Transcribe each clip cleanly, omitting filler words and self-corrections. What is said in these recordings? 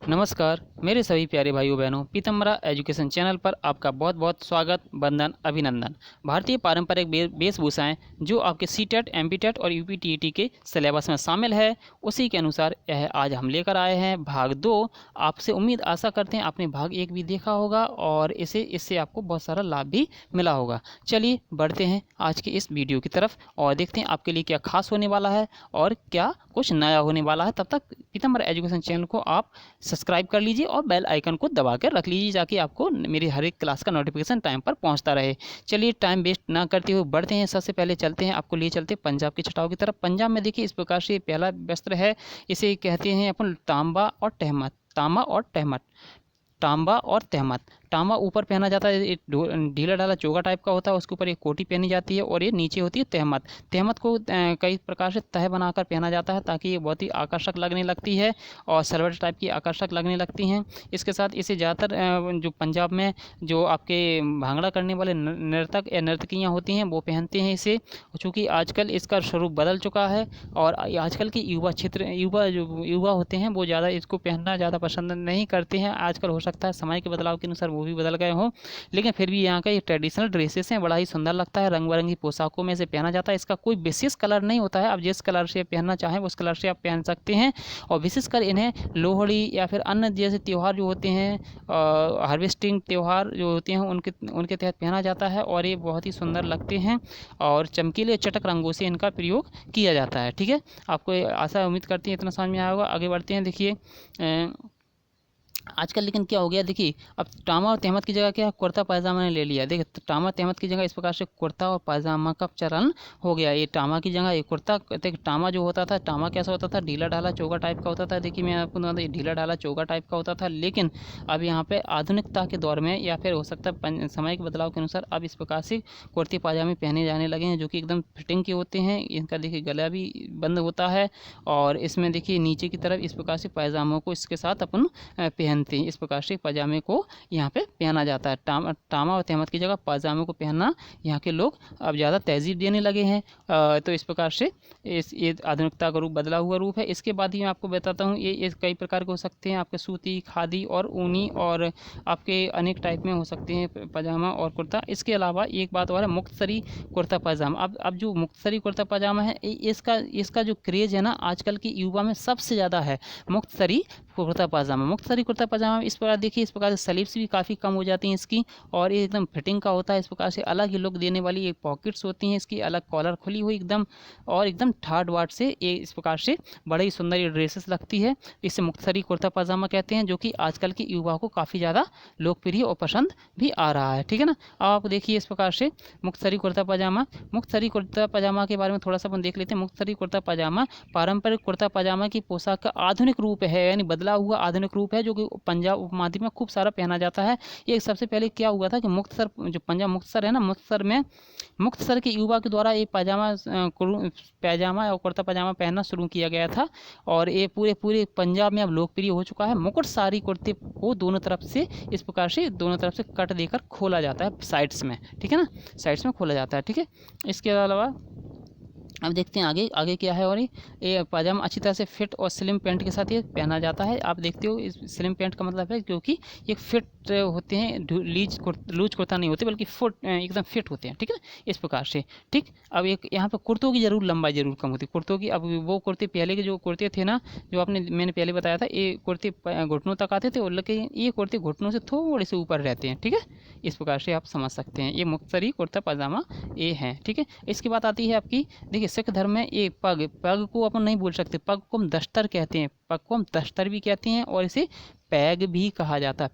नमस्कार मेरे सभी प्यारे भाइयों बहनों, पीतम्बरा एजुकेशन चैनल पर आपका बहुत बहुत स्वागत, वंदन, अभिनंदन। भारतीय पारंपरिक वेशभूषाएं जो आपके सीटेट, एमपीटेट और यूपीटीईटी के सिलेबस में शामिल है, उसी के अनुसार यह आज हम लेकर आए हैं भाग 2। आपसे उम्मीद आशा करते हैं आपने भाग 1 भी देखा होगा और इससे आपको बहुत सारा लाभ भी मिला होगा। चलिए बढ़ते हैं आज के इस वीडियो की तरफ और देखते हैं आपके लिए क्या खास होने वाला है और क्या कुछ नया होने वाला है। तब तक पीतम्बरा एजुकेशन चैनल को आप सब्सक्राइब कर लीजिए और बेल आइकन को दबा कर रख लीजिए ताकि आपको मेरी हर एक क्लास का नोटिफिकेशन टाइम पर पहुंचता रहे। चलिए टाइम वेस्ट ना करते हुए बढ़ते हैं। सबसे पहले चलते हैं, आपको लिए चलते हैं पंजाब की छटाओं की तरफ। पंजाब में देखिए इस प्रकार से पहला वस्त्र है, इसे कहते हैं अपन तांबा और तहमत। तांबा और तहमत, तांबा और तहमत। तांबा ऊपर पहना जाता है, ढीला ढाला चोगा टाइप का होता है, उसके ऊपर एक कोटी पहनी जाती है और ये नीचे होती है तहमत। तहमत को कई प्रकार से तह बनाकर पहना जाता है ताकि ये बहुत ही आकर्षक लगने लगती है और सलवट टाइप की आकर्षक लगने लगती हैं। इसके साथ इसे ज़्यादातर जो पंजाब में जो आपके भांगड़ा करने वाले नर्तक या नर्तकियाँ होती हैं वो पहनते हैं इसे, चूँकि आजकल इसका स्वरूप बदल चुका है और आजकल के युवा होते हैं वो ज़्यादा इसको पहनना ज़्यादा पसंद नहीं करते हैं। आजकल हो सकता है समय के बदलाव के अनुसार वो भी बदल गए हों, लेकिन फिर भी यहाँ का ये ट्रेडिशनल ड्रेसेस हैं, बड़ा ही सुंदर लगता है। रंग बिरंगी पोशाकों में से पहना जाता है। इसका कोई विशेष कलर नहीं होता है, आप जिस कलर से पहनना चाहें उस कलर से आप पहन सकते हैं। और विशेषकर इन्हें लोहड़ी या फिर अन्य जैसे त्यौहार जो होते हैं, हार्वेस्टिंग त्यौहार जो होते हैं उनके तहत पहना जाता है और ये बहुत ही सुंदर लगते हैं और चमकीले चटक रंगों से इनका प्रयोग किया जाता है। ठीक है, आपको आशा उम्मीद करती है इतना समझ में आया होगा। आगे बढ़ते हैं। देखिए आजकल लेकिन क्या हो गया, देखिए अब टामा और तहमत की जगह क्या कुर्ता पायजामा ने ले लिया। देखिए तो टामा तहमत की जगह इस प्रकार से कुर्ता और पायजामा का चलन हो गया। ये टामा की जगह ये कुर्ता। देखिए टामा जो होता था, टामा कैसा होता था, ढीला ढाला चोगा टाइप का होता था। देखिए मैं आपको बता दूं, ढीला ढाला चोगा टाइप का होता था, लेकिन अब यहाँ पे आधुनिकता के दौर में या फिर हो सकता है समय के बदलाव के अनुसार अब इस प्रकार से कुर्ते पायजामे पहने जाने लगे हैं जो कि एकदम फिटिंग के होते हैं। इनका देखिए गला भी बंद होता है और इसमें देखिए नीचे की तरफ इस प्रकार से पायजामों को इसके साथ अपन पहनते हैं। इस प्रकार से पजामे को यहाँ पे पहना जाता है। टामा और तहमत की जगह पायजामे को पहनना यहाँ के लोग अब ज़्यादा तहजीब देने लगे हैं। तो इस प्रकार से ये आधुनिकता का रूप, बदला हुआ रूप है। इसके बाद ही मैं आपको बताता हूँ ये कई प्रकार के हो सकते हैं, आपके सूती, खादी और ऊनी और आपके अनेक टाइप में हो सकते हैं पजामा और कुर्ता। इसके अलावा एक बात और है, मुक्तसरी कुर्ता पजामा। अब जो मुक्तसरी कुर्ता पजामा है इसका जो क्रेज़ है ना आजकल की युवा में सबसे ज़्यादा है। मुक्तसरी कुर्ता पजामा, मुक्तसरी कुर्ता पजामा इस प्रकार देखिए, इस प्रकार से स्लीव्स भी काफ़ी कम हो जाती हैं इसकी और ये एकदम फिटिंग का होता है। इस प्रकार से अलग ही लुक देने वाली एक पॉकेट्स होती हैं इसकी, अलग कॉलर खुली हुई एकदम और एकदम ठाट बाट से ये इस प्रकार से बड़ी ही सुंदर ये ड्रेसेस लगती है। इसे मुक्तसरी कुर्ता पजामा कहते हैं जो कि आजकल के युवाओं को काफ़ी ज़्यादा लोकप्रिय और पसंद भी आ रहा है। ठीक है ना। अब आप देखिए इस प्रकार से मुक्तसरी कुर्ता पजामा। मुक्तसरी कुर्ता पजामा के बारे में थोड़ा सा अपन देख लेते हैं। मुक्तसरी कुर्ता पजामा पारंपरिक कुर्ता पजामा की पोशाक का आधुनिक रूप है, यानी बदला हुआ आधुनिक रूप है जो कि पंजाब उपमहाद्वीप में खूब सारा पहना जाता है। ये सबसे पहले क्या हुआ था कि मुक्तसर, जो पंजाब मुक्तसर है ना, मुक्तसर के युवा के द्वारा ये पैजामा और कुर्ता पजामा पहनना शुरू किया गया था और ये पूरे पंजाब में अब लोकप्रिय हो चुका है। मुकुट सारी कुर्ते को दोनों तरफ से इस प्रकार से दोनों तरफ से कट देकर खोला जाता है साइड्स में। ठीक है ना, साइड्स में खोला जाता है। ठीक है, इसके अलावा अब देखते हैं आगे क्या है। और ये पजामा अच्छी तरह से फिट और स्लिम पैंट के साथ ये पहना जाता है। आप देखते हो इस स्लिम पैंट का मतलब है क्योंकि ये फिट होते हैं, लूज कुर्ता नहीं होते बल्कि एकदम फिट होते हैं। ठीक है ना, इस प्रकार से। ठीक, अब एक यहाँ पे कुर्तों की जरूर लंबाई जरूर कम होती है कुर्तों की। अब वो कुर्ते पहले के जो कुर्ते थे ना, जो मैंने पहले बताया था, ये कुर्ते घुटनों तक आते थे और लेकिन ये कुर्ते घुटनों से थोड़े से ऊपर रहते हैं। ठीक है, इस प्रकार से आप समझ सकते हैं। ये मुक्तसरी कुर्ता पजामा ये है। ठीक है, इसके बाद आती है आपकी, देखिए सिख धर्म में ये पग को अपन नहीं बोल सकते, पग को हम दस्तर कहते हैं, पग को हम दस्तर भी कहते हैं और इसे पैग भी कहा जाता है।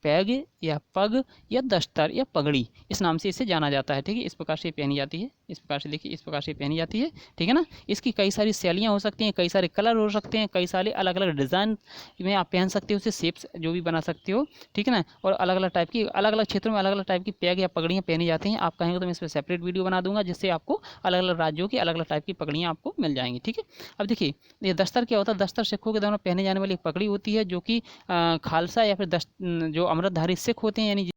पैग या पग या दस्तर या पगड़ी, इस नाम से इसे जाना जाता है। ठीक है, इस प्रकार से पहनी जाती है। इस प्रकार से देखिए, इस प्रकार से पहनी जाती है। ठीक है ना, इसकी कई सारी शैलियाँ हो सकती हैं, कई सारे कलर हो सकते हैं, कई सारे अलग अलग डिज़ाइन में आप पहन सकते हो, उसे शेप्स जो भी बना सकते हो। ठीक है ना, और अलग अलग टाइप की, अलग अलग क्षेत्रों में अलग अलग टाइप की पैग या पगड़ियाँ पहनी जाती हैं। आप कहेंगे तो मैं इस पर सेपरेट वीडियो बना दूंगा जिससे आपको अलग अलग राज्यों की अलग अलग टाइप की पगड़ियाँ आपको मिल जाएंगी। ठीक है, अब देखिए ये दस्तर क्या होता है। दस्तर सिखों के द्वारा पहने जाने वाली एक पगड़ी होती है जो कि खालसा या फिर जो अमृतधारी सिख सिख होते हैं, यानी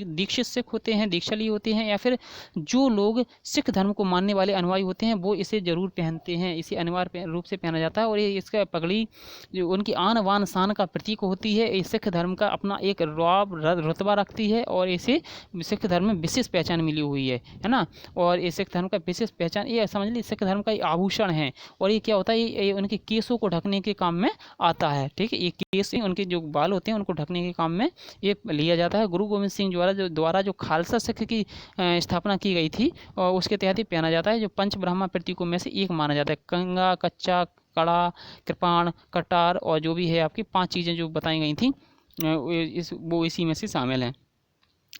दीक्षित सिख होते हैं, दीक्षाली होते हैं, या फिर जो लोग सिख धर्म को मानने वाले अनुयायी होते हैं वो इसे जरूर पहनते हैं। इसे अनिवार्य रूप से पहना जाता है। और ये इसका पगड़ी जो उनकी आन बान शान का प्रतीक होती है। ये सिख धर्म का अपना एक रुतबा रखती है और इसे सिख धर्म में विशेष पहचान मिली हुई है ना। और ये सिख धर्म का विशेष पहचान, ये समझ लीजिए सिख धर्म का ये आभूषण है। और ये क्या होता है, ये उनके केसों को ढकने के काम में आता है। ठीक है, ये केस उनके जो बाल होते हैं उनको ढकने के काम में ये लिया जाता है। गुरु गोविंद सिंह द्वारा जो खालसा सिख की स्थापना की गई थी और उसके तहत ही पहना जाता है, जो पंच ब्रह्मा प्रतीकों में से एक माना जाता है। कंगा, कच्चा, कड़ा, कृपाण, कटार और जो भी है आपकी 5 चीज़ें जो बताई गई थी वो इसी में से शामिल हैं।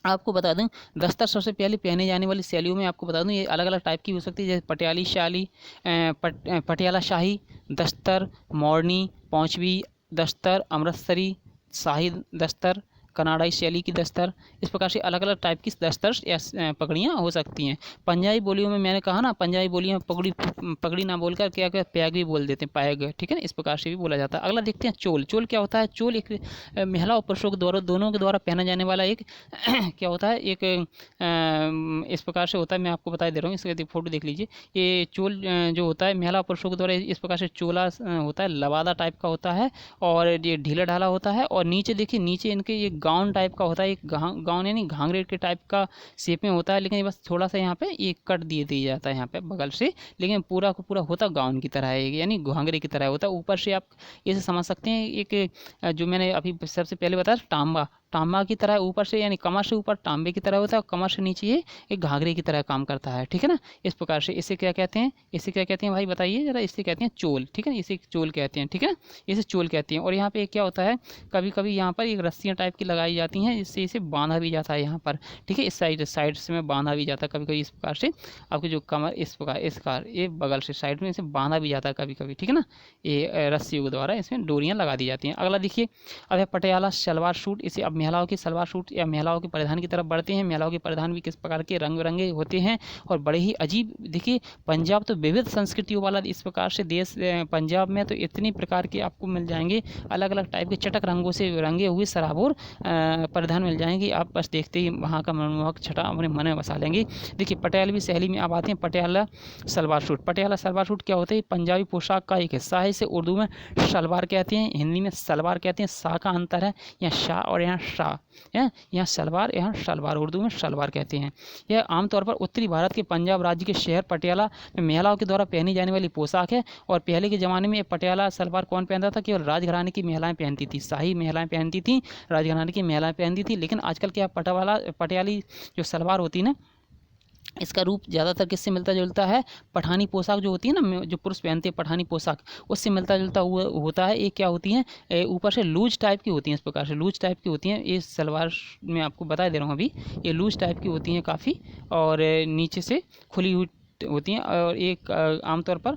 आपको बता दूं, दस्तर सबसे पहले पहने जाने वाली शैलियों में आपको बता दूं ये अलग अलग टाइप की हो सकती है, जैसे पटियाली शाली, पटियाला शाही दस्तर, मोरनी, पौंचवी दस्तर, अमृतसरी शाही दस्तर, कनाडाई शैली की दस्तर। इस प्रकार से अलग अलग टाइप की दस्तर या पगड़ियाँ हो सकती हैं। पंजाबी बोलियों में मैंने कहा ना, पंजाबी बोलियों में पगड़ी ना बोलकर क्या क्या पैग भी बोल देते हैं, पैग। ठीक है ना, इस प्रकार से भी बोला जाता है। अगला देखते हैं चोल। चोल क्या होता है? चोल एक महिला और पुरुषों के द्वारा, दोनों के द्वारा पहना जाने वाला एक क्या होता है, एक इस प्रकार से होता है। मैं आपको बता दे रहा हूँ, इसके फोटो देख लीजिए। ये चोल जो होता है महिला और पुरुषों के द्वारा इस प्रकार से चोला होता है, लवादा टाइप का होता है और ये ढीला ढाला होता है। और नीचे देखिए, नीचे इनके ये गाउन टाइप का होता है, एक गाउन यानी घाघरे के टाइप का शेप में होता है, लेकिन बस थोड़ा सा यहाँ पे ये कट दिया जाता है यहाँ पे बगल से, लेकिन पूरा का पूरा होता गाउन की तरह है, यानी घाघरे की तरह होता है। ऊपर से आप इसे समझ सकते हैं, एक जो मैंने अभी सबसे पहले बताया तांबा की तरह ऊपर से, यानी कमर से ऊपर तांबे की तरह होता है और कमर से नीचे ये एक घाघरे की तरह काम करता है। ठीक है ना, इस प्रकार से इसे क्या कहते हैं, इसे क्या कहते हैं भाई बताइए जरा। इसे कहते हैं चोल। ठीक है ना, इसे चोल कहते हैं। ठीक है ना, इसे चोल कहते हैं। और यहाँ पे क्या होता है, कभी कभी यहाँ पर एक रस्सियाँ टाइप की लगाई जाती हैं, इससे इसे बांधा भी जाता है यहाँ पर। ठीक है, इस साइड से में बांधा भी जाता है कभी कभी। इस प्रकार से आपकी जो कमर इस प्रकार ये बगल से साइड में इसे बांधा भी जाता है कभी कभी। ठीक है ना, ये रस्सियों के द्वारा इसमें डोरियाँ लगा दी जाती हैं। अगला देखिए, अब है पटियाला सलवार सूट। इसे अब महिलाओं की सलवार सूट या महिलाओं के परिधान की तरफ बढ़ते हैं। महिलाओं के परिधान भी किस प्रकार के रंग बिरंगे होते हैं और बड़े ही अजीब। देखिए, पंजाब तो विविध संस्कृतियों वाला इस प्रकार से देश, पंजाब में तो इतनी प्रकार के आपको मिल जाएंगे, अलग अलग टाइप के चटक रंगों से रंगे हुए सराबोर परिधान मिल जाएंगे। आप बस देखते ही वहाँ का मनमोहक छटा अपने मन में बसा लेंगे। देखिए, पटियालवी शैली में अब आते हैं पटियाला सलवार सूट। पटियाला सलवार सूट क्या होता है? पंजाबी पोशाक का एक हिस्सा है। इसे उर्दू में सलवार कहते हैं, हिंदी में सलवार कहते हैं। शाह का अंतर है, यहाँ शाह और यहाँ शाह है, यहाँ सलवार यहाँ सलवार, उर्दू में सलवार कहते हैं। यह आमतौर पर उत्तरी भारत के पंजाब राज्य के शहर पटियाला में महिलाओं के द्वारा पहनी जाने वाली पोशाक है। और पहले के ज़माने में पटियाला सलवार कौन पहनता था? केवल राजघराने की महिलाएं पहनती थी, शाही महिलाएं पहनती थी, राजघराने की महिलाएं पहनती थी। लेकिन आजकल क्या पटियाली जो सलवार होती है ना, इसका रूप ज़्यादातर किससे मिलता जुलता है? पठानी पोशाक जो होती है ना, जो पुरुष पहनते हैं पठानी पोशाक, उससे मिलता जुलता हुआ होता है। ये क्या होती हैं? ऊपर से लूज टाइप की होती हैं, इस प्रकार से लूज टाइप की होती हैं। ये सलवार मैं आपको बता दे रहा हूँ अभी, ये लूज टाइप की होती हैं काफ़ी, और नीचे से खुली हुई होती हैं। और एक आमतौर पर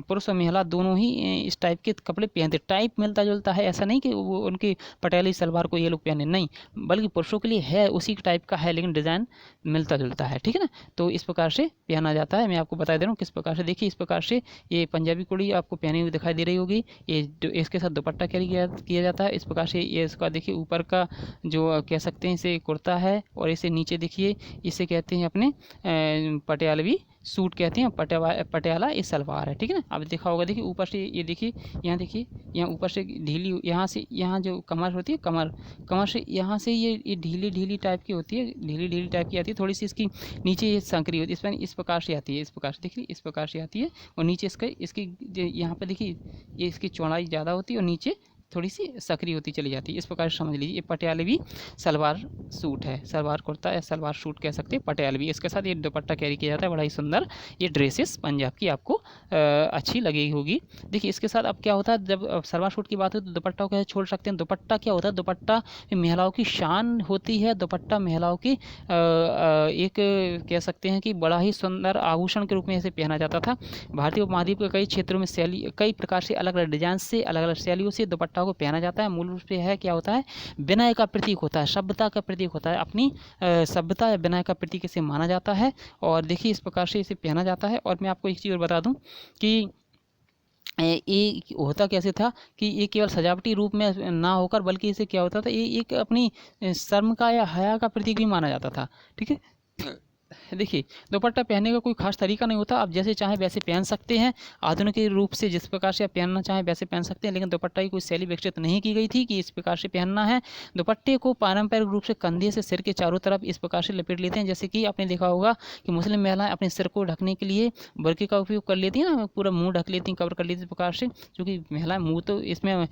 पुरुष और महिला दोनों ही इस टाइप के कपड़े पहनते। टाइप मिलता जुलता है, ऐसा नहीं कि वो उनकी पटियाली सलवार को ये लोग पहने, नहीं, बल्कि पुरुषों के लिए है उसी टाइप का है, लेकिन डिज़ाइन मिलता जुलता है। ठीक है ना, तो इस प्रकार से पहना जाता है। मैं आपको बता दे रहा हूँ किस प्रकार से। देखिए, इस प्रकार से ये पंजाबी कुड़ी आपको पहनी हुई दिखाई दे रही होगी। ये इसके साथ दुपट्टा कैरी किया जाता है। इस प्रकार से ये इसका देखिए ऊपर का जो कह सकते हैं इसे कुर्ता है, और इसे नीचे देखिए इसे कहते हैं अपने पटियालवी सूट कहते हैं। पटियाला ये सलवार है। ठीक है ना, अब देखा होगा, देखिए ऊपर से ये देखिए यहाँ ऊपर से ढीली, यहाँ से यहाँ जो कमर होती है, कमर से यहाँ से ये ढीली टाइप की होती है, ढीली टाइप की आती है। थोड़ी सी इसकी नीचे ये संकरी होती है, इस प्रकार से आती है, इस प्रकार से देखिए इस प्रकार से आती है। और नीचे इसकी यहाँ पर देखिए ये इसकी चौड़ाई ज़्यादा होती है और नीचे थोड़ी सी सकरी होती चली जाती है। इस प्रकार से समझ लीजिए, ये पटियालवी सलवार सूट है, सलवार कुर्ता या सलवार सूट कह सकते हैं, पटियालवी। इसके साथ ये दुपट्टा कैरी किया जाता है, बड़ा ही सुंदर। ये ड्रेसेस पंजाब की आपको अच्छी लगी होगी। देखिए, इसके साथ अब क्या होता है, जब सलवार सूट की बात हो तो दुपट्टा को कैसे छोड़ सकते हैं? दुपट्टा क्या होता है? दुपट्टा महिलाओं की शान होती है। दुपट्टा महिलाओं की एक कह सकते हैं कि बड़ा ही सुंदर आभूषण के रूप में इसे पहना जाता था। भारतीय उपमहाद्वीप के कई क्षेत्रों में कई प्रकार से अलग अलग डिजाइन से, अलग अलग शैलियों से दुपट्टा को पहना जाता है। मूल रूप से है क्या होता है? विनय का प्रतीक होता है, सभ्यता का प्रतीक होता है। अपनी सभ्यता या विनय का प्रतीक इसे माना जाता है। और देखिए, इस प्रकार से इसे पहना जाता है। और मैं आपको एक चीज़ और बता दूं कि ये होता कैसे था कि ये केवल सजावटी रूप में ना होकर बल्कि इसे क्या होता था, ये एक अपनी शर्म का या हया का प्रतीक भी माना जाता था। ठीक है, देखिए दुपट्टा पहनने का कोई खास तरीका नहीं होता, आप जैसे चाहें वैसे पहन सकते हैं। आधुनिक रूप से जिस प्रकार से आप पहनना चाहें वैसे पहन सकते हैं, लेकिन दुपट्टा की कोई शैली विकसित नहीं की गई थी कि इस प्रकार से पहनना है। दुपट्टे को पारंपरिक रूप से कंधे से सिर के चारों तरफ इस प्रकार से लपेट लेते हैं, जैसे कि आपने देखा होगा कि मुस्लिम महिलाएं अपने सिर को ढकने के लिए बुर्के का उपयोग कर लेती हैं ना, पूरा मुंह ढक लेती हैं, कवर कर लेती हैं इस प्रकार से। क्योंकि महिलाएं मुंह तो इसमें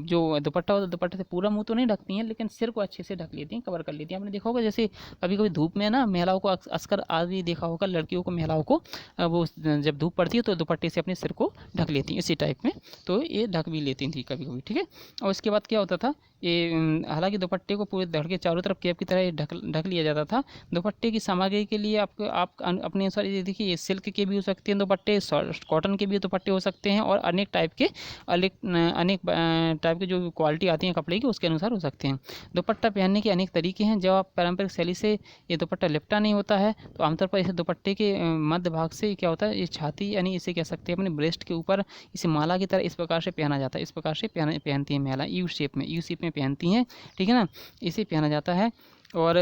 जो दुपट्टा होता है दुपट्टे से पूरा मुंह तो नहीं ढकती हैं, लेकिन सिर को अच्छे से ढक लेती हैं, कवर कर लेती हैं। आपने देखा होगा जैसे कभी कभी धूप में ना महिलाओं को अक्सर आज भी देखा होगा, लड़कियों को महिलाओं को वो जब धूप पड़ती है तो दुपट्टे से अपने सिर को ढक लेती हैं इसी टाइप में, तो ये ढक भी लेती थी कभी कभी। ठीक है, और इसके बाद क्या होता था, ये हालांकि दुपट्टे को पूरे धड़ के चारों तरफ कैप की तरह ढक ढक लिया जाता था। दुपट्टे की सामग्री के लिए आप अपने अनुसार ये देखिए, ये सिल्क के भी हो सकते हैं दुपट्टे, कॉटन के भी दुपट्टे हो सकते हैं, और अनेक टाइप के अनेक टाइप के जो क्वालिटी आती है कपड़े की उसके अनुसार हो सकते हैं। दुपट्टा पहनने के अनेक तरीके हैं। जब आप पारंपरिक शैली से ये दुपट्टा लिपटा नहीं होता है तो आमतौर पर इसे दुपट्टे के मध्य भाग से क्या होता है, ये छाती यानी इसे कह सकते हैं अपने ब्रेस्ट के ऊपर इसे माला की तरह इस प्रकार से पहना जाता है। इस प्रकार से पहनती है महिला, यू शेप में पहनती हैं। ठीक है ना, इसे पहना जाता है। और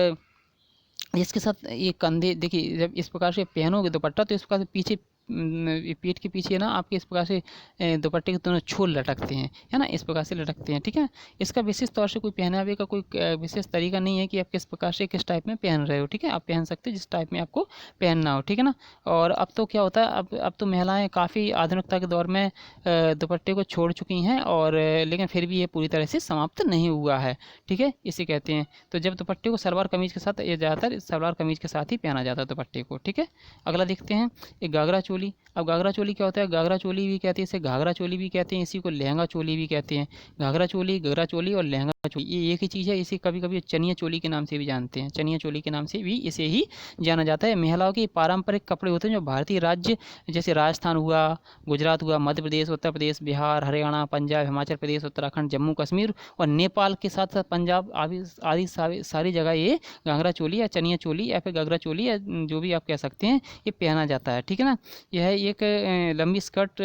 इसके साथ ये कंधे देखिए, जब इस प्रकार से पहनोगे दुपट्टा तो इस प्रकार से पीछे पीठ के पीछे ना आपके इस प्रकार से दुपट्टे के दोनों छोर लटकते हैं, है ना, इस प्रकार से लटकते हैं। ठीक है, इसका विशेष तौर से कोई पहनावे का कोई विशेष तरीका नहीं है कि आप किस प्रकार से किस टाइप में पहन रहे हो। ठीक है, आप पहन सकते हैं जिस टाइप में आपको पहनना हो। ठीक है ना, और अब तो क्या होता है, अब तो महिलाएं काफ़ी आधुनिकता के दौर में दुपट्टे को छोड़ चुकी हैं, और लेकिन फिर भी ये पूरी तरह से समाप्त नहीं हुआ है। ठीक है, इसे कहते हैं। तो जब दुपट्टे को सलवार कमीज के साथ, ये ज़्यादातर सलवार कमीज के साथ ही पहना जाता है दुपट्टे को। ठीक है, अगला देखते हैं, एक घाघरा चोली। अब घाघरा चोली क्या होता है, घाघरा चोली भी कहते हैं इसे, घाघरा चोली भी कहते हैं, इसी को लहंगा चोली भी कहते हैं। घाघरा चोली और लहंगा चोली ये एक ही चीज़ है। इसे कभी कभी चनिया चोली के नाम से भी जानते हैं, चनिया चोली के नाम से भी इसे ही जाना जाता है। महिलाओं के पारंपरिक कपड़े होते हैं जो भारतीय राज्य जैसे राजस्थान हुआ, गुजरात हुआ, मध्य प्रदेश, उत्तर प्रदेश, बिहार, हरियाणा, पंजाब, हिमाचल प्रदेश, उत्तराखंड, जम्मू कश्मीर और नेपाल के साथ साथ पंजाब आदि सारी जगह ये घाघरा चोली या चनिया चोली या फिर घाघरा चोली या जो भी आप कह सकते हैं ये पहना जाता है। ठीक है ना, यह एक लंबी स्कर्ट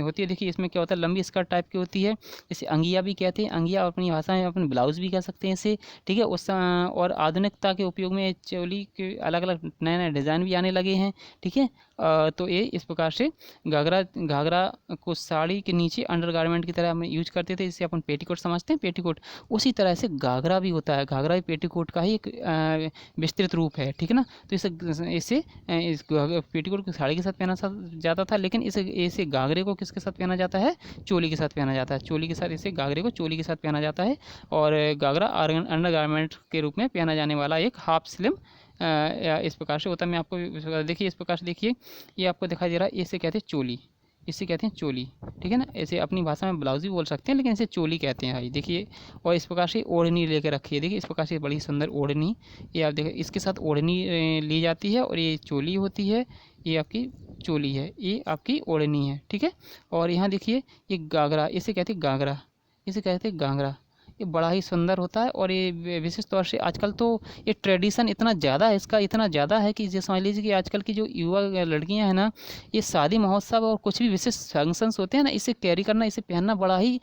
होती है। देखिए इसमें क्या होता है, लंबी स्कर्ट टाइप की होती है, जैसे अंगिया भी कहते हैं, अंगिया अपनी भाषा में अपन ब्लाउज भी कह सकते हैं इसे। ठीक है, उस और आधुनिकता के उपयोग में चोली के अलग अलग नए नए डिज़ाइन भी आने लगे हैं। ठीक है, तो ये इस प्रकार से घाघरा को साड़ी के नीचे अंडरगारमेंट की तरह हम यूज करते थे, जिसे अपन पेटीकोट समझते हैं, पेटीकोट। उसी तरह से घाघरा भी होता है, घाघरा भी पेटीकोट का ही एक विस्तृत रूप है। ठीक है ना, तो इसे इस पेटीकोट को साड़ी के साथ पहना जाता था, लेकिन इसे घाघरे को किसके साथ पहना जाता है, चोली के साथ पहना जाता है। चोली के साथ इसे घाघरे को चोली के साथ पहना जाता है, और घाघरा अंडरगारमेंट के रूप में पहना जाने वाला एक हाफ स्लिम या इस प्रकार से होता है। मैं आपको देखिए, इस प्रकार से देखिए, ये आपको दिखाई दे रहा है, इसे कहते हैं चोली, इसे कहते हैं चोली। ठीक है ना, ऐसे अपनी भाषा में ब्लाउज भी बोल सकते हैं, लेकिन इसे चोली कहते हैं भाई। देखिए, और इस प्रकार से ओढ़नी लेके रखी है, देखिए इस प्रकार से बड़ी सुंदर ओढ़नी, ये आप देखिए इसके साथ ओढ़नी ली जाती है, और ये चोली होती है, ये आपकी चोली है, ये आपकी ओढ़नी है। ठीक है, और यहाँ देखिए ये घाघरा, इसे कहते हैं घाघरा, इसे कहते हैं घाघरा। ये बड़ा ही सुंदर होता है, और ये विशेष तौर से आजकल तो ये ट्रेडिशन इतना ज़्यादा है, इसका इतना ज़्यादा है कि जैसे समझ लीजिए कि आजकल की जो युवा लड़कियां हैं ना, ये शादी महोत्सव और कुछ भी विशेष फंक्शंस होते हैं ना, इसे कैरी करना, इसे पहनना बड़ा ही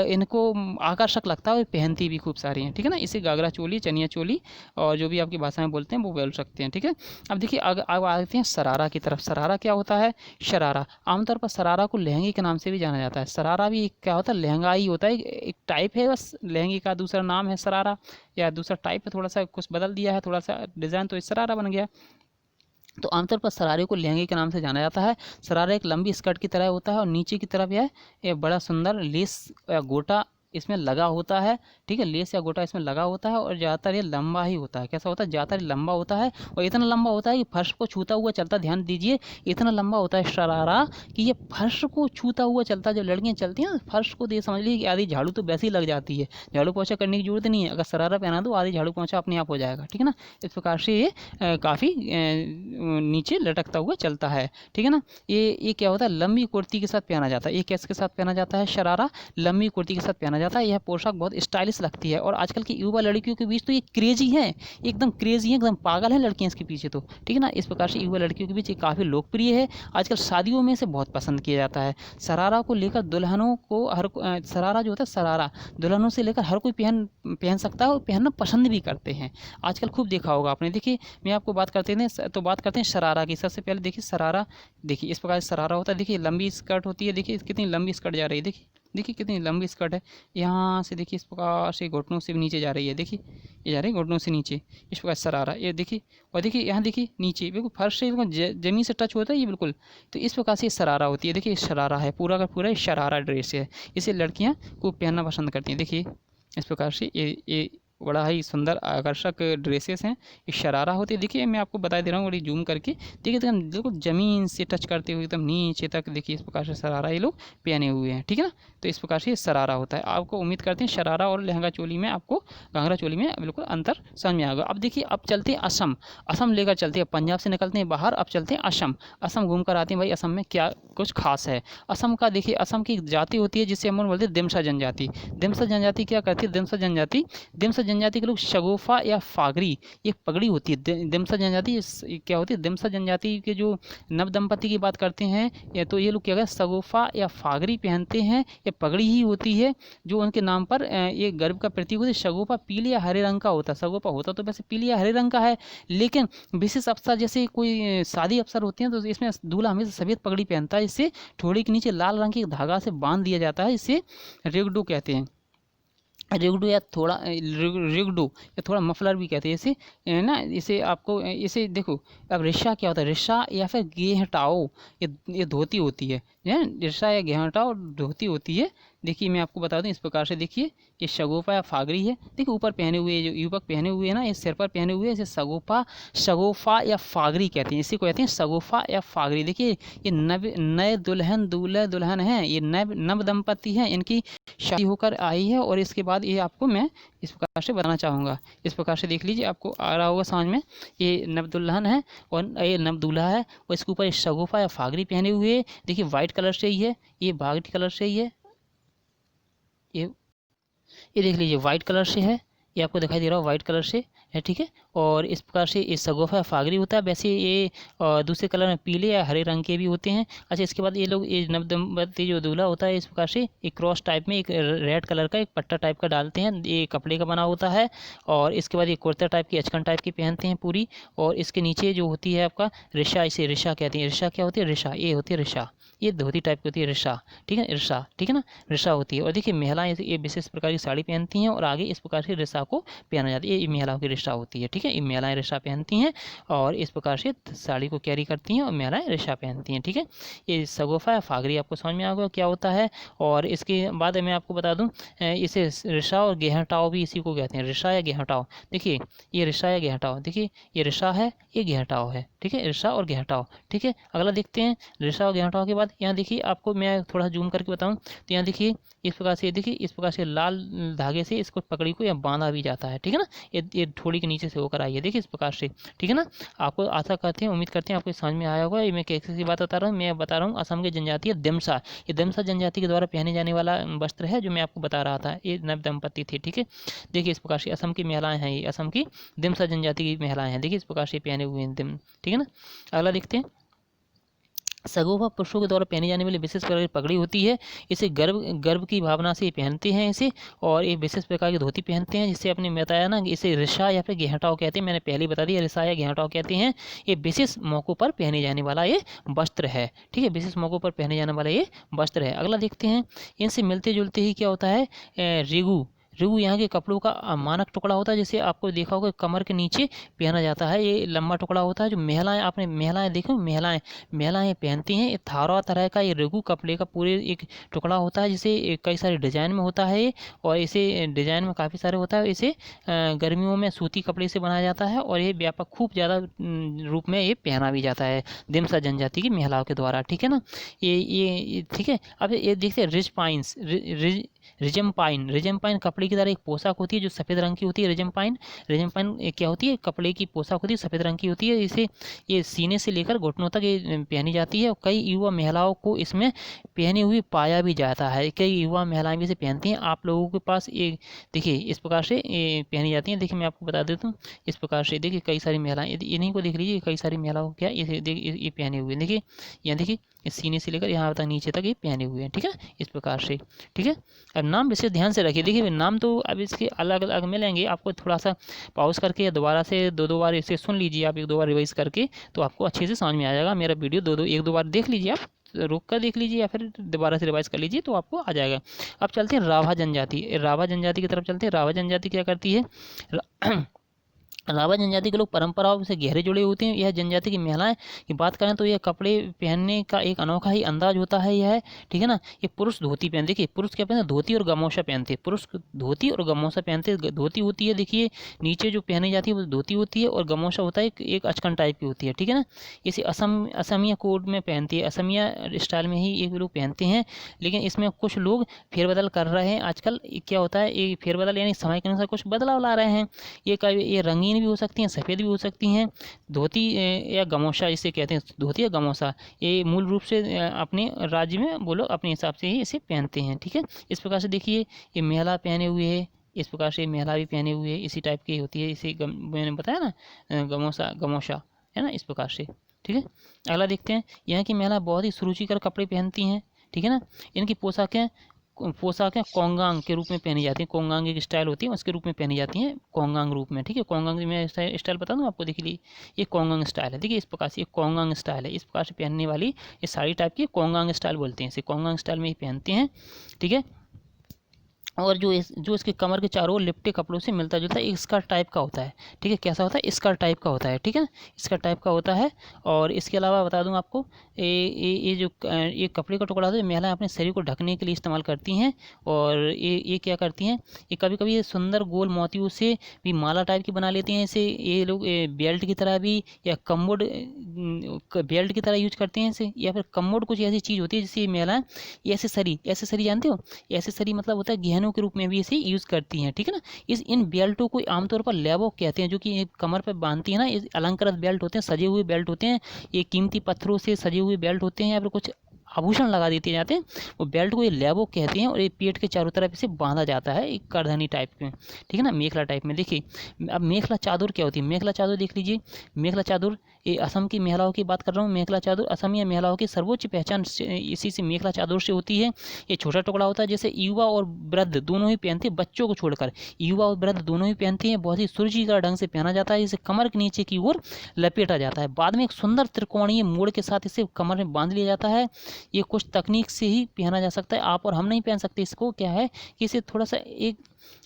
इनको आकर्षक लगता है, और पहनती भी खूब सारी हैं। ठीक है ना, इसे घाघरा चोली, चनिया चोली और जो भी आपकी भाषा में बोलते हैं वो बोल सकते हैं। ठीक है, अब देखिए अब आते हैं शरारा की तरफ। शरारा क्या होता है, शरारा आमतौर पर शरारा को लहंगे के नाम से भी जाना जाता है। शरारा भी क्या होता है, लहंगा ही होता है, एक टाइप है बस, लहंगे का दूसरा नाम है शरारा, या दूसरा टाइप है, थोड़ा सा कुछ बदल दिया है, थोड़ा सा डिज़ाइन, तो शरारा बन गया। तो आमतौर पर शरारे को लहंगे के नाम से जाना जाता है। शरारा एक लंबी स्कर्ट की तरह होता है, और नीचे की तरफ यह बड़ा सुंदर लेस या गोटा इसमें लगा होता है। ठीक है, लेस या गोटा इसमें लगा होता है, और ज़्यादातर ये लंबा ही होता है। कैसा होता है, ज़्यादातर लंबा होता है, और इतना लंबा होता है कि फर्श को छूता हुआ चलता। ध्यान दीजिए, इतना लंबा होता है शरारा कि ये फर्श को छूता हुआ चलता। जब लड़कियां चलती हैं फर्श को, ये समझ लीजिए कि आधी झाड़ू तो वैसे ही लग जाती है, झाड़ू पोछा करने की जरूरत नहीं है। अगर शरारा पहना दो आधी झाड़ू पोछा अपने आप हो जाएगा। ठीक है ना, इस प्रकार से ये काफ़ी नीचे लटकता हुआ चलता है। ठीक है ना, ये क्या होता है, लंबी कुर्ती के साथ पहना जाता है। ये कैसे के साथ पहना जाता है, शरारा लंबी कुर्ती के साथ पहना जाता है। यह पोशाक बहुत स्टाइलिश लगती है और आजकल की युवा लड़कियों के बीच तो ये क्रेजी है, एकदम क्रेजी है, एकदम पागल है लड़कियाँ इसके पीछे तो, ठीक है ना। इस प्रकार से युवा लड़कियों के बीच ये काफ़ी लोकप्रिय है, आजकल शादियों में से बहुत पसंद किया जाता है। शरारा को लेकर दुल्हनों को शरारा जो होता है, शरारा दुल्हनों से लेकर हर कोई पहन सकता है और पहनना पसंद भी करते हैं। आजकल खूब देखा होगा आपने। देखिए मैं आपको बात करते हैं तो बात करते हैं शरारा की। सबसे पहले देखिए शरारा, देखिए इस प्रकार से शरारा होता है। देखिए लंबी स्कर्ट होती है, देखिए कितनी लंबी स्कर्ट जा रही है, देखिए देखिए कितनी लंबी स्कर्ट है। यहाँ से देखिए इस प्रकार से घुटनों से भी नीचे जा रही है, देखिए ये जा रही है घुटनों से नीचे, इस प्रकार शरारा ये देखिए। और देखिए यहाँ देखिए नीचे बिल्कुल फर्श से जमीन से टच होता है ये बिल्कुल, तो इस प्रकार से शरारा होती है। देखिए शरारा है, पूरा का पूरा शरारा ड्रेस है, इसे लड़कियाँ को पहनना पसंद करती हैं। देखिए इस प्रकार से ये बड़ा ही सुंदर आकर्षक ड्रेसेस हैं, ये शरारा होती है। देखिए मैं आपको बता दे रहा हूँ बड़ी जूम करके, देखिए एकदम बिल्कुल ज़मीन से टच करते हुए एकदम नीचे तक, देखिए इस प्रकार से शरारा ये लोग पहने हुए हैं, ठीक है ना। तो इस प्रकार से ये शरारा होता है। आपको उम्मीद करते हैं शरारा और लहंगा चोली में आपको, घाघरा चोली में बिल्कुल अंतर समझ में आएगा। अब देखिए अब चलते हैं असम, असम लेकर चलते हैं, पंजाब से निकलते हैं बाहर, अब चलते हैं असम, असम घूम कर आते हैं भाई असम में क्या कुछ खास है। असम का देखिए, असम की जाति होती है जिसे हम बोलते हैं दिमसा जनजाति। दिमसा जनजाति क्या करती है, दिमसा जनजाति के लोग शगोफा या फागरी, ये पगड़ी होती है। दिमसा जनजाति क्या होती है, दिमसा जनजाति के जो नव दंपति की बात करते हैं या तो ये लोग क्या कहते हैं शगोफा या फागरी पहनते हैं, ये पगड़ी ही होती है जो उनके नाम पर ये गर्व का प्रतीक होती है। शगोफा पीले या हरे रंग का होता है, शगोफा होता तो वैसे पीले या हरे रंग का है, लेकिन विशेष अवसर जैसे कोई शादी अवसर होते हैं तो इसमें दूल्हा हमेशा सफ़ेद पगड़ी पहनता है, इससे ठोड़ी के नीचे लाल रंग के धागा से बांध दिया जाता है, इसे रेगडू कहते हैं। रिगडू या थोड़ा रिगडू या थोड़ा मफलर भी कहते हैं इसे ना। इसे आपको इसे देखो, अब रिशा क्या होता है, रिशा या फिर गेहटाओ, ये धोती होती है, रिशा या गेहटाओ धोती होती है। देखिए मैं आपको बता दूं इस प्रकार से, देखिए ये शगोफा या फागरी है, देखिए ऊपर पहने हुए जो युवक पहने हुए हैं ना, ये सिर पर पहने हुए इसे शगोफा या फागरी कहते हैं, इसी को कहते हैं शगोफा या फागरी। देखिए ये नए दुल्हन हैं, ये नव दंपति हैं, इनकी शादी होकर आई है और इसके बाद ये आपको मैं इस प्रकार से बताना चाहूँगा। इस प्रकार से देख लीजिए, आपको आ रहा होगा समझ में, ये नव दुल्हन है और ये नव दूल्हा है और इसके ऊपर शगोफा या फागरी पहने हुए है। देखिए वाइट कलर से ही है, ये वाइट कलर से ही है, ये देख लीजिए वाइट कलर से है, ये आपको दिखाई दे रहा हो वाइट कलर से है, ठीक है। और इस प्रकार से ये शगोफा फागरी होता है। वैसे ये दूसरे कलर में पीले या हरे रंग के भी होते हैं। अच्छा इसके बाद ये लोग, ये नवदंपति जो दूल्हा होता है, इस प्रकार से एक क्रॉस टाइप में एक रेड कलर का एक पट्टा टाइप का डालते हैं, ये कपड़े का बना होता है। और इसके बाद ये कुर्ता टाइप की अचकन टाइप की पहनते हैं पूरी, और इसके नीचे जो होती है आपका रिशा, इसे रिशा कहते हैं। रिशा क्या होती है, रिशा ये होती है रिशा, ये धोती टाइप की होती है रिशा, ठीक है, रिशा, ठीक है ना, रिशा होती है। और देखिए महिलाएं ये विशेष प्रकार की साड़ी पहनती हैं और आगे इस प्रकार से रिशा को पहना जाता है, ये महिलाओं की रिशा होती है, ठीक है। ये महिलाएं रिशा पहनती हैं और इस प्रकार से साड़ी को कैरी करती हैं और महिलाएं रिशा पहनती हैं, ठीक है। ये शगोफा या फागरी आपको समझ में आ गया क्या होता है। और इसके बाद मैं आपको बता दूं, इसे रिशा और गेहटाओ भी इसी को कहते हैं, रिशा या गेहटाओ। देखिए ये रिशा या गेहटाओ, देखिए ये रिशा है, ये गेहटाओ है, ठीक है, रिशा और गेहटाओ, ठीक है। अगला देखते हैं रिशा और गेहटाओ के बाद यहाँ देखिए, आपको मैं थोड़ा जूम करके बताऊं तो यहाँ देखिए इस प्रकार से, देखिए इस प्रकार से लाल धागे से इसको पकड़ी को यहाँ बांधा भी जाता है, ठीक है ना। ये थोड़ी के नीचे से होकर आई है, देखिए इस प्रकार से, ठीक है ना। आपको आशा करते हैं, उम्मीद करते हैं आपको समझ में आया होगा। ये मैं कैसी बात बता रहा हूँ, मैं बता रहा हूँ असम की जनजाति है दिमसा, ये दिमसा जनजाति के द्वारा पहने जाने वाला वस्त्र है जो मैं आपको बता रहा था, ये नव दंपति थे, ठीक है। देखिए इस प्रकार से असम की महिलाएं हैं, ये असम की दिमसा जनजाति की महिलाएं हैं, देखिए इस प्रकार से पहने हुए हैं, ठीक है ना। अगला देखते हैं, सगोफा पुरुषों के द्वारा पहनी जाने वाली विशेष प्रकार की पगड़ी होती है, इसे गर्व की भावना से पहनते हैं इसे। और एक विशेष प्रकार की धोती पहनते हैं, जिससे आपने बताया ना कि इसे रिशा या फिर गेहटाओ कहते हैं, मैंने पहले बता दिया रिशा या गेहटाओ कहते हैं। ये विशेष मौक़ों पर पहने जाने वाला ये वस्त्र है, ठीक है, विशेष मौक़ों पर पहने जाने वाला ये वस्त्र है। अगला देखते हैं, इनसे मिलते जुलते ही क्या होता है, रिगू यहाँ के कपड़ों का मानक टुकड़ा होता है, जैसे आपको देखा होगा कमर के नीचे पहना जाता है, ये लंबा टुकड़ा होता है जो महिलाएं देखो, महिलाएं पहनती हैं। ये थारा तरह का ये रिगू कपड़े का पूरे एक टुकड़ा होता है, जिसे कई सारे डिजाइन में होता है और इसे डिजाइन में काफ़ी सारे होता है। इसे गर्मियों में सूती कपड़े से बनाया जाता है और ये व्यापक खूब ज़्यादा रूप में ये पहना भी जाता है दिमसा जनजाति की महिलाओं के द्वारा, ठीक है ना। ये ठीक है। अब ये देखते हैं रिजम्पाइन, रिजम्पाइन कपड़े की तरह एक पोशाक होती है जो सफ़ेद रंग की होती है। रिजम्पाइन, रिजम्पाइन क्या होती है, कपड़े की पोशाक होती है, सफ़ेद रंग की होती है। इसे ये सीने से लेकर घुटनों तक ये पहनी जाती है और कई युवा महिलाओं को इसमें पहने हुए पाया भी जाता है। कई युवा महिलाएं भी इसे पहनती हैं। आप लोगों के पास एक देखिए इस प्रकार से ये पहनी जाती हैं। देखिए मैं आपको बता देता हूँ, इस प्रकार से देखिए कई सारी महिलाएं, इन्हीं को देख लीजिए, कई सारी महिलाओं को क्या इसे देखिए ये पहने हुए हैं। देखिए यहाँ देखिए इस सीने से लेकर यहाँ तक नीचे तक ये पहने हुए हैं, ठीक है, इस प्रकार से, ठीक है। अब नाम विशेष ध्यान से रखिए। देखिए नाम तो अब इसके अलग अलग मिलेंगे, आपको थोड़ा सा पॉज करके या दोबारा से दो बार इसे सुन लीजिए आप, एक दो बार रिवाइज करके, तो आपको अच्छे से समझ में आ जाएगा। मेरा वीडियो एक दो बार देख लीजिए, आप रोक कर देख लीजिए या फिर दोबारा से रिवाइज कर लीजिए तो आपको आ जाएगा। अब चलते हैं राभा जनजाति, राभा जनजाति की तरफ चलते हैं। राभा जनजाति क्या करती है? राभा जनजाति के लोग परंपराओं से गहरे जुड़े होते हैं। यह जनजाति की महिलाएं की बात करें तो यह कपड़े पहनने का एक अनोखा ही अंदाज होता है यह, ठीक है ना। ये पुरुष धोती पहनते, देखिए पुरुष क्या पहनते हैं, धोती और गमोशा पहनते हैं। पुरुष धोती और गमोशा पहनते हैं। धोती होती है देखिए नीचे जो पहनी जाती है वो धोती होती है, और गमोशा होता है एक अचकन टाइप की होती है, ठीक है ना। इसे असमिया कोड में पहनती है, असमिया स्टाइल में ही एक लोग पहनते हैं। लेकिन इसमें कुछ लोग फेरबदल कर रहे हैं आजकल। क्या होता है, ये फेरबदल यानी समय के अनुसार कुछ बदलाव ला रहे हैं। ये रंगीन भी हो सकती हैं, सफ़ेद भी हो सकती हैं। धोती या गमोशा इसे कहते हैं, धोती या गमोशा, ये मूल रूप से अपने राज्य में वो लोग अपने हिसाब से ही इसे पहनते हैं, ठीक है। इस प्रकार से देखिए ये महिला पहने हुए है, इस प्रकार से महिला भी पहने हुए है, इसी टाइप की होती है। इसे मैंने बताया ना गमोशा है ना, इस प्रकार से, ठीक है। अगला देखते हैं, यहाँ की महिला बहुत ही सुरुचिकर कपड़े पहनती हैं, ठीक है ना। इनकी पोशाकें कोंगांग के रूप में पहनी जाती हैं। कोंगांग एक स्टाइल होती है, उसके रूप में पहनी जाती हैं, कोंगांग रूप में, ठीक है। कोंगांग में स्टाइल बता दूँ आपको, देखिए ये कोंगांग स्टाइल है। देखिए इस प्रकार से ये कोंगांग स्टाइल है, इस प्रकार से पहनने वाली ये साड़ी टाइप की कोंगांग स्टाइल बोलते हैं, इसे कोंगांग स्टाइल में ही पहनते हैं, ठीक है। और जो इसके कमर के चारों ओर लिपटे कपड़ों से मिलता जुलता है, स्कर्ट टाइप का होता है, ठीक है। कैसा होता है, स्कर्ट टाइप का होता है, ठीक है, स्कर्ट टाइप का होता है। और इसके अलावा बता दूं आपको, ये जो ये कपड़े का टुकड़ा होता है, महिलाएं अपने शरीर को ढकने के लिए इस्तेमाल करती हैं। और ये क्या करती हैं, ये कभी कभी ये सुंदर गोल मोतियों से भी माला टाइप की बना लेती हैं। इसे ये लोग बेल्ट की तरह भी या कम्बोड बेल्ट की तरह यूज करते हैं इसे, या फिर कम्बोड कुछ ऐसी चीज़ होती है जिससे महिलाएं एसेसरी जानते हो, एसेसरी मतलब होता है गहनों के रूप में भी इसे यूज़ करती हैं, ठीक है ना। इन बेल्टों को आमतौर पर लेबोक कहते हैं, जो कि कमर पर बांधती है ना। ये अलंकृत बेल्ट होते हैं, सजे हुए बेल्ट होते हैं, ये कीमती पत्थरों से सजे हुए बेल्ट होते हैं, या फिर कुछ आभूषण लगा देते जाते हैं, वो बेल्ट को ये लेबो कहते हैं। और ये पेट के चारों तरफ इसे बांधा जाता है एक करधनी टाइप में, ठीक है ना, मेखला टाइप में। देखिए अब मेखला चादर क्या होती है, मेखला चादर देख लीजिए। मेखला चादर ये असम की महिलाओं की बात कर रहा हूँ। मेखला चादर असमिया महिलाओं की सर्वोच्च पहचान इसी से मेखला चादर से होती है। ये छोटा टुकड़ा होता है, जैसे युवा और वृद्ध दोनों ही पहनते हैं, बच्चों को छोड़कर युवा और वृद्ध दोनों ही पहनते हैं। बहुत ही सुरुचिकर ढंग से पहना जाता है। इसे कमर के नीचे की ओर लपेटा जाता है, बाद में एक सुंदर त्रिकोणीय मोड़ के साथ इसे कमर में बांध लिया जाता है। ये कुछ तकनीक से ही पहना जा सकता है, आप और हम नहीं पहन सकते इसको। क्या है कि इसे थोड़ा सा एक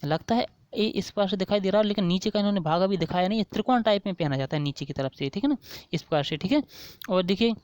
लगता है ये इस प्रकार से दिखाई दे रहा है, लेकिन नीचे का इन्होंने भाग अभी दिखाया नहीं। ये त्रिकोण टाइप में पहना जाता है नीचे की तरफ से, ठीक है ना, इस प्रकार से, ठीक है। और देखिए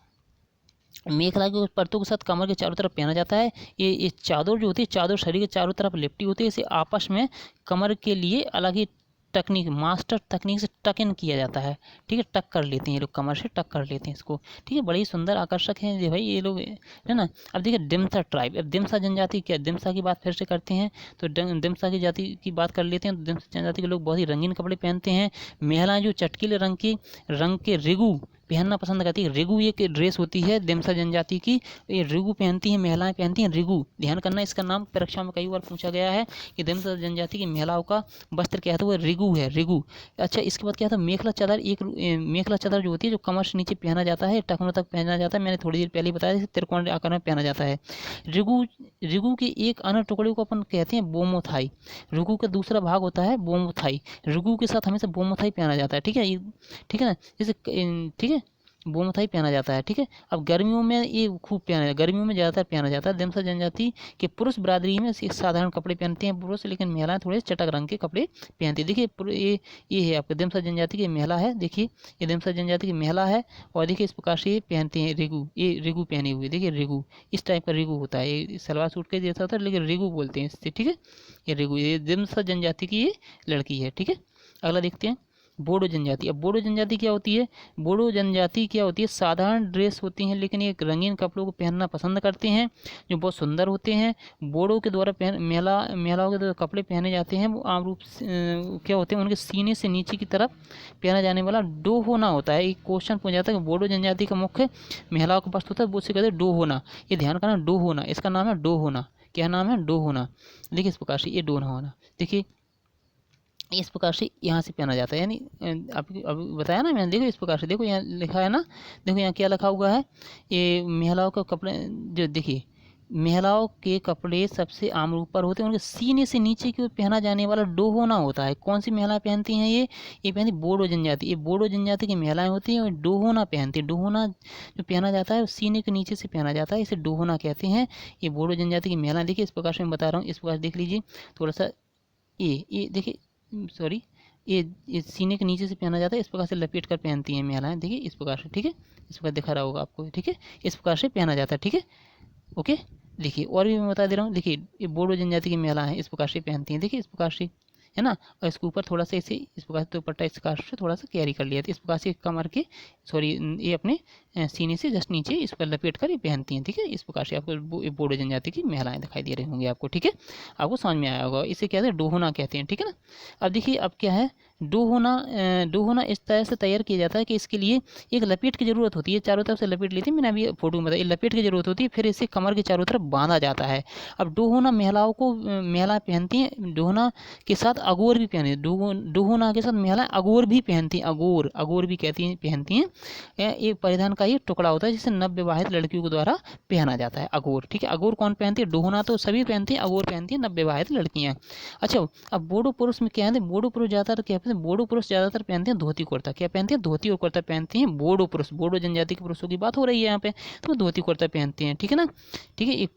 मेखला के परतों के साथ कमर के चारों तरफ पहना जाता है। ये चादर जो होती है, चादर शरीर के चारों तरफ लिपटी होती है। इसे आपस में कमर के लिए अलग ही तकनीक, मास्टर तकनीक से टक इन किया जाता है, ठीक है। टक कर लेते हैं ये लोग, कमर से टक कर लेते हैं इसको, ठीक है। बड़े ही सुंदर आकर्षक हैं ये भाई ये लोग, है ना। अब देखिए दिमसा ट्राइब, अब दिमसा जनजाति क्या, दिमसा की बात फिर से करते हैं तो दिमसा की जाति की बात कर लेते हैं। तो दिमसा जनजाति के लोग बहुत ही रंगीन कपड़े पहनते हैं। महिलाएं जो चटकीले रंग के रिगू पहनना पसंद करती है। रिगू एक ड्रेस होती है दिमसा जनजाति की, ये रिगू पहनती हैं, महिलाएं पहनती हैं रिगू। ध्यान करना, इसका नाम परीक्षा में कई बार पूछा गया है कि दिमसा जनजाति की महिलाओं का वस्त्र क्या है, तो वो रिगू है, रिगू। अच्छा, इसके बाद क्या था, मेखला चादर। मेखला चादर जो होती है, जो कमर से नीचे पहना जाता है, टखनों तक पहना जाता है। मैंने थोड़ी देर पहले बताया, जैसे त्रिकोण आकार में पहना जाता है। रिगू के एक अन्य टुकड़े को अपन कहते हैं बोमोथाई। रिगू का दूसरा भाग होता है बोमोथाई। रिगू के साथ हमेशा बोमोथाई पहना जाता है, ठीक है, ठीक है ना, जैसे, ठीक है, बोमथाई पहना जाता है, ठीक है। अब गर्मियों में ये खूब पहना जाता है, गर्मियों में ज़्यादातर पहना जाता है। दिमसा जनजाति के पुरुष बरादरी में एक साधारण कपड़े पहनते हैं पुरुष, लेकिन महिलाएं थोड़े चटक रंग के कपड़े पहनती है। देखिए ये है आपके दिमसा जनजाति की महिला है, देखिए ये दिमसा जनजाति की महिला है। और देखिए इस प्रकार से ये पहनते हैं रिगू, ये रिगू पहने हुए, देखिए रिगू इस टाइप का रिगू होता है। ये सलवार सूट के जैसा होता है, लेकिन रिगू बोलते हैं इससे, ठीक है। ये रिगू, ये दिमसा जनजाति की ये लड़की है, ठीक है। अगला देखते हैं, बोडो जनजाति। अब बोडो जनजाति क्या होती है? बोडो जनजाति क्या होती है? साधारण ड्रेस होती हैं लेकिन ये रंगीन कपड़ों को पहनना पसंद करते हैं जो बहुत सुंदर होते हैं। बोडो के द्वारा महिलाओं के द्वारा कपड़े पहने जाते हैं वो आम रूप से क्या होते हैं? उनके सीने से नीचे की तरफ पहना जाने वाला डोहोना होता है। एक क्वेश्चन पूछा जाता है कि बोडो जनजाति का मुख्य महिलाओं का वस्त्र होता है, वो उसे कहते हैं डोहोना। ये ध्यान करना, डोहोना, इसका नाम है डोहोना। क्या नाम है? डोहोना। देखिए इस प्रकार से ये डोहोना, देखिए इस प्रकार से यहाँ से पहना जाता है। यानी अभी अभी बताया ना मैंने, देखो इस प्रकार से, देखो यहाँ लिखा है ना, देखो यहाँ क्या लिखा हुआ है, ये महिलाओं का कपड़े जो देखिए महिलाओं के कपड़े सबसे आम रूप पर होते हैं, उनके सीने से नीचे की ओर पहना जाने वाला डोहोना होता है। कौन सी महिलाएं पहनती हैं? ये पहनती बोडो जनजाति। ये बोडो जनजाति की महिलाएं होती हैं और डोहोना पहनती हैं। डोहोना जो पहना जाता है वो सीने के नीचे से पहना जाता है, इसे डोहोना कहते हैं। ये बोडो जनजाति की महिलाएं, देखिए इस प्रकार से मैं बता रहा हूँ, इस प्रकार देख लीजिए थोड़ा सा, ये देखिए, सॉरी, ये सीने के नीचे से पहना जाता है, इस प्रकार से लपेट कर पहनती हैं महिलाएं, देखिए इस प्रकार से, ठीक है, इस प्रकार दिखा रहा होगा आपको, ठीक है, इस प्रकार से पहना जाता है, ठीक है, ओके। देखिए और भी मैं बता दे रहा हूँ, देखिए ये बोडो जनजाति की महिलाएं इस प्रकार से पहनती हैं, देखिए इस प्रकार से, है ना, और इसके ऊपर थोड़ा सा इसे इस प्रकार से दुपट्टा इस प्रकार से थोड़ा सा कैरी कर लिया था, इस प्रकार से कमर के, सॉरी, ये अपने सीने से जस्ट नीचे इस पर लपेट कर ये पहनती हैं, ठीक है, इस प्रकार से आपको बोडो जनजाति की महिलाएं दिखाई दे रही होंगी आपको, ठीक है, आपको समझ में आया होगा। इसे कहते हैं डोहोना कहते हैं, ठीक है ना। अब देखिए अब क्या है, डोहोना इस तरह से तैयार किया जाता है कि इसके लिए एक लपेट की ज़रूरत होती है, चारों तरफ से लपेट ली थी मैंने अभी फोटो में बताया, लपेट की ज़रूरत होती है, फिर इसे कमर के चारों तरफ बांधा जाता है। अब डोहोना महिलाएं पहनती हैं, डोहोना के साथ अगोर भी पहनती हैं, डोहोना के साथ महिलाएं अगोर भी पहनती हैं, अगोर भी पहनती हैं। ये परिधान का ये टुकड़ा होता है जिसे नवविवाहित लड़कियों के द्वारा पहना जाता है, अगोर, ठीक है। अगोर कौन पहनती है? डोहोना तो सभी पहनती हैं, अगोर पहनती हैं नवविवाहित लड़कियाँ। अच्छा, अब बोडो पुरुष में क्या है, बोडो पुरुष ज़्यादातर क्या पहनते हैं? बोडो पुरुष ज़्यादातर पहनते हैं धोती कुर्ता। क्या पहनते हैं? धोती और कुर्ता पहनते हैं बोडो पुरुष। बोडो जनजाति के पुरुषों की बात हो रही है यहाँ पे, तो धोती कुर्ता पहनते हैं, ठीक है ना, ठीक है। एक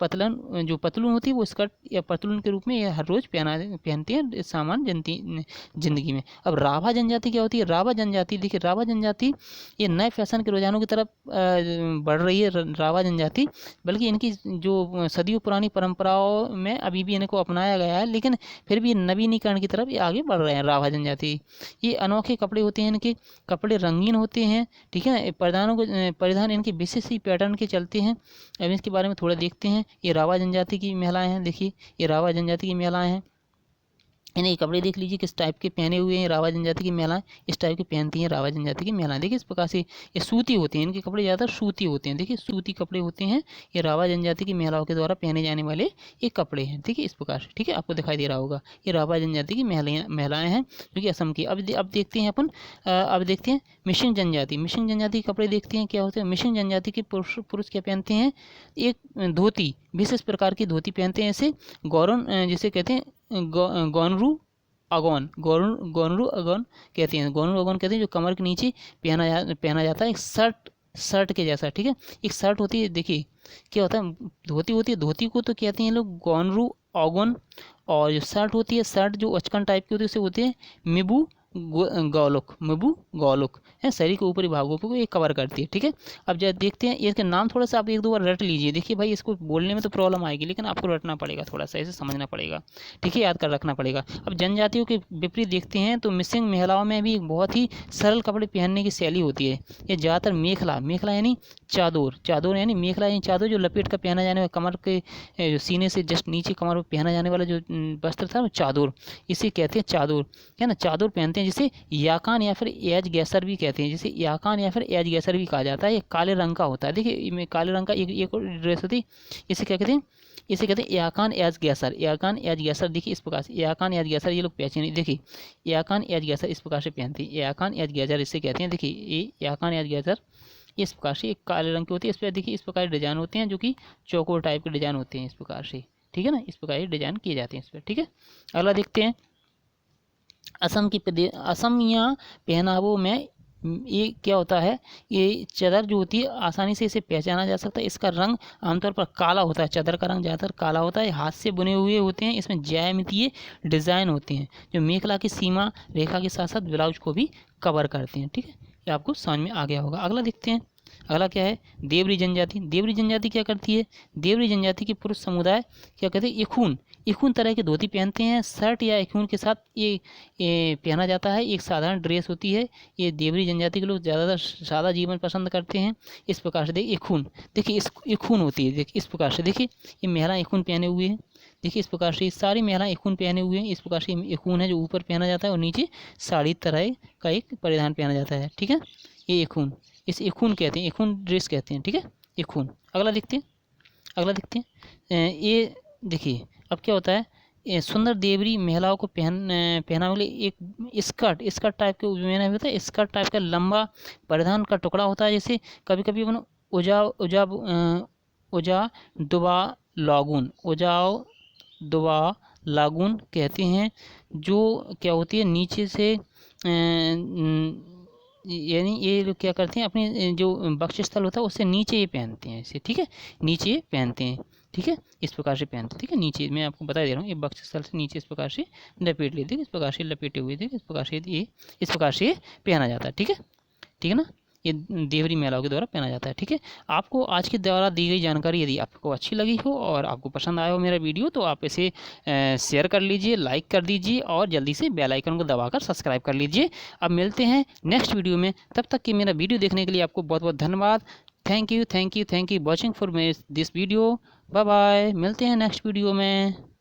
जो पतलून होती है वो स्कर्ट या पतलून के रूप में ये हर रोज पहनते हैं सामान्य जिंदगी में। अब राभा जनजाति क्या होती है? राभा जनजाति, देखिए राभा जनजाति ये नए फैशन के रुझानों की तरफ बढ़ रही है राभा जनजाति, बल्कि इनकी जो सदियों पुरानी परंपराओं में अभी भी इनको अपनाया गया है, लेकिन फिर भी नवीनीकरण की तरफ ये आगे बढ़ रहे हैं राभा जनजाति। ये अनोखे कपड़े होते हैं, इनके कपड़े रंगीन होते हैं, ठीक है ना, परिधान इनके विशेष ही पैटर्न के चलते हैं। अब इसके बारे में थोड़ा देखते हैं। ये राभा जनजाति की महिलाएं हैं, देखिए ये राभा जनजाति की महिलाएं हैं, इन्हें कपड़े देख लीजिए किस टाइप के पहने हुए हैं। राभा जनजाति की महिलाएं इस टाइप के पहनती हैं, राभा जनजाति की महिलाएं, देखिए इस प्रकार से ये सूती होते हैं, इनके कपड़े ज़्यादातर सूती होते हैं, देखिए सूती कपड़े होते हैं, ये राभा जनजाति की महिलाओं के द्वारा पहने जाने वाले ये कपड़े हैं, ठीक है, इस प्रकार से, ठीक है, आपको दिखाई दे रहा होगा। ये राभा जनजाति की महिलाएं हैं जो कि असम की। अब देखते हैं अपन, अब देखते हैं मिसिंग जनजाति। मिसिंग जनजाति के कपड़े देखते हैं क्या होते हैं। मिसिंग जनजाति के पुरुष क्या पहनते हैं? एक धोती, विशेष प्रकार की धोती पहनते हैं, इसे गौरन जिसे कहते हैं गौनरू अगौन, गौनरू अगौन कहते हैं, गौनरू अगौन कहते हैं, जो कमर के नीचे पहना जाता है, एक शर्ट के जैसा, ठीक है, एक शर्ट होती है, देखिए क्या होता है, धोती होती है, धोती को तो कहते हैं लोग गौनरू अगौन, और जो शर्ट होती है, शर्ट जो अचकन टाइप की होती है उसे होते हैं मिबू गौलुक है, शरीर के ऊपरी भागों को ये कवर करती है, ठीक है। अब जब देखते हैं इसके नाम थोड़ा सा आप एक दो बार रट लीजिए, देखिए भाई इसको बोलने में तो प्रॉब्लम आएगी लेकिन आपको रटना पड़ेगा, थोड़ा सा इसे समझना पड़ेगा, ठीक है, याद कर रखना पड़ेगा। अब जनजातियों के विपरीत देखते हैं तो मिसिंग महिलाओं में भी एक बहुत ही सरल कपड़े पहनने की शैली होती है। ये ज़्यादातर मेखला यानी चादर यानी मेखला यानी चादर, जो लपेट कर पहना जाने वाला, कमर के सीने से जस्ट नीचे कमर पर पहना जाने वाला जो वस्त्र था वो चादर, इसे कहते हैं चादर, है ना, चादर पहनते हैं, जिसे याकान या फिर एज गैसर भी कहते हैं, जिसे याकान या फिर एज गैसर भी कहा जाता है। ये काले रंग का होता है, देखिए काले रंग का एक और ड्रेस होती है, इसे क्या कहते हैं? इसे कहते हैं याकान एज गैसर। याकान एज गैसर, देखिए इस प्रकार से याकान एज गैसर ये लोग पहचाने, देखिए याकान एज गैसर इस प्रकार से पहनते हैं, याकान एज गैसर इसे कहते हैं, देखिए ये याकान एज गैसर इस प्रकार से एक काले रंग की होती है, इस पर देखिए इस प्रकार डिजाइन होते हैं जो कि चौकोर टाइप के डिजाइन होते हैं, इस प्रकार से, ठीक है ना, इस प्रकार डिजाइन किए जाते हैं इस पर, ठीक है। अगला देखते हैं असम या पहनावों में ये क्या होता है, ये चादर जो होती है आसानी से इसे पहचाना जा सकता है। इसका रंग आमतौर पर काला होता है, चादर का रंग ज़्यादातर काला होता है, हाथ से बुने हुए होते हैं, इसमें ज्यामितीय डिज़ाइन होते हैं जो मेखला की सीमा रेखा के साथ साथ ब्लाउज को भी कवर करते हैं, ठीक है, ये आपको समझ में आ गया होगा। अगला देखते हैं, अगला क्या है, देवरी जनजाति। देवरी जनजाति क्या करती है? देवरी जनजाति के पुरुष समुदाय क्या कहते हैं, इखून तरह के धोती पहनते हैं। शर्ट या इखून के साथ ये पहना जाता है। एक साधारण ड्रेस होती है। ये देवरी जनजाति के लोग ज़्यादातर सादा जीवन पसंद करते हैं। इस प्रकार से देखिए इखून, देखिए इस इखून होती है, देखिए इस प्रकार से, देखिए ये महिला इखून पहने हुए हैं। देखिए इस प्रकार से सारी महिलाएं इखून पहने हुए हैं। इस प्रकार से इखून है जो ऊपर पहना जाता है और नीचे साड़ी तरह का एक परिधान पहना जाता है। ठीक है, ये इखून, इस इखून कहते हैं, इखून ड्रेस कहते हैं। ठीक है, इखून। अगला देखते हैं, अगला देखते हैं। ये देखिए अब क्या होता है, ये सुंदर देवरी महिलाओं को पहनाने वाले एक स्कर्ट टाइप के मैंने होता है, स्कर्ट टाइप का लंबा परिधान का टुकड़ा होता है। जैसे कभी कभी अपन उजा दुबा लागून, उजाव दुबा लागून कहते हैं, जो क्या होती है नीचे से यानी ये लोग क्या करते हैं, अपने जो वक्षस्थल होता है उससे नीचे ये पहनते हैं इसे। ठीक है, नीचे ये पहनते हैं। ठीक है, इस प्रकार से पहनते हैं। ठीक है, नीचे मैं आपको बता दे रहा हूँ, ये वक्षस्थल से नीचे इस प्रकार से लपेट लेते हैं, इस प्रकार से लपेटे हुए थे, इस प्रकार से ये इस प्रकार से ये पहना जाता है। ठीक है, ठीक है ना, ये देवरी महिलाओं के द्वारा पहना जाता है। ठीक है, आपको आज के द्वारा दी गई जानकारी यदि आपको अच्छी लगी हो और आपको पसंद आया हो मेरा वीडियो, तो आप इसे शेयर कर लीजिए, लाइक कर दीजिए और जल्दी से बेल आइकन को दबाकर सब्सक्राइब कर लीजिए। अब मिलते हैं नेक्स्ट वीडियो में, तब तक कि मेरा वीडियो देखने के लिए आपको बहुत बहुत धन्यवाद। Thank you watching for this video. Bye bye, मिलते हैं नेक्स्ट वीडियो में।